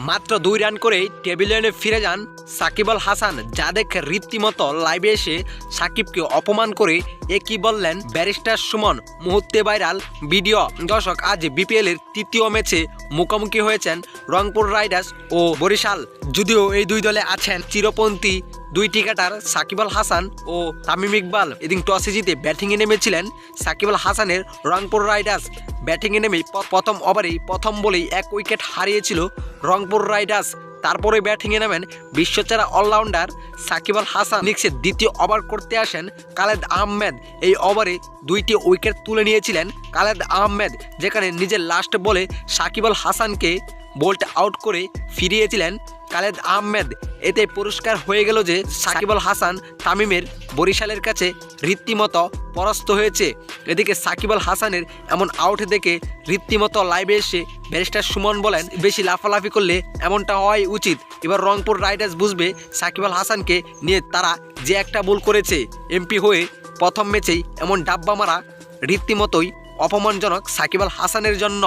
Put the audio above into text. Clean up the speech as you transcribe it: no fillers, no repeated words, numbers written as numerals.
মাত্র 2 রান করেই টেবিলে ফিরে যান সাকিব আল হাসান, যা দেখে রীতিমতো লাইভে এসে সাকিবকে অপমান করে একই বললেন ব্যারিস্টার সুমন। মুহূর্তে ভাইরাল ভিডিও। দর্শক, আজ বিপিএল এর তৃতীয় ম্যাচে মুখোমুখি হয়েছেন রংপুর রাইডার্স ও বরিশাল। যদিও এই দুই দলে আছেন চিরপন্থী দুই ক্রিকেটার সাকিব আল হাসান ও তামিম ইকবাল। এদিন টসে জিতে ব্যাটিংয়ে নেমেছিলেন সাকিব আল হাসানের রংপুর রাইডার্স। ব্যাটিংয়ে নেমে প্রথম ওভারেই প্রথম বলেই 1 উইকেট হারিয়েছিল রংপুর রাইডার্স। তারপরে ব্যাটিংয়ে নামেন বিশ্বসেরা অলরাউন্ডার সাকিব আল হাসান। ইনিংসে দ্বিতীয় ওভার করতে আসেন খালেদ আহমেদ। এই ওভারে 2টি উইকেট তুলে নিয়েছিলেন খালেদ আহমেদ, যেখানে নিজের লাস্ট বলে সাকিব আল হাসানকে বোল্ট আউট করে ফিরিয়েছিলেন খালেদ আহমেদ। এতে পরিষ্কার হয়ে গেল যে সাকিব আল হাসান তামিমের বরিশালের কাছে রীতিমতো পরাস্ত হয়েছে। এদিকে সাকিব আল হাসানের এমন আউট দেখে রীতিমতো লাইভে এসে ব্যারিস্টার সুমন বলেন, বেশি লাফালাফি করলে এমনটা হওয়াই উচিত। এবার রংপুর রাইডার্স বুঝবে সাকিব আল হাসানকে নিয়ে তারা যে একটা ভুল করেছে। এমপি হয়ে প্রথম ম্যাচেই এমন ডাব্বা মারা রীতিমতোই অপমানজনক সাকিব আল হাসানের জন্য।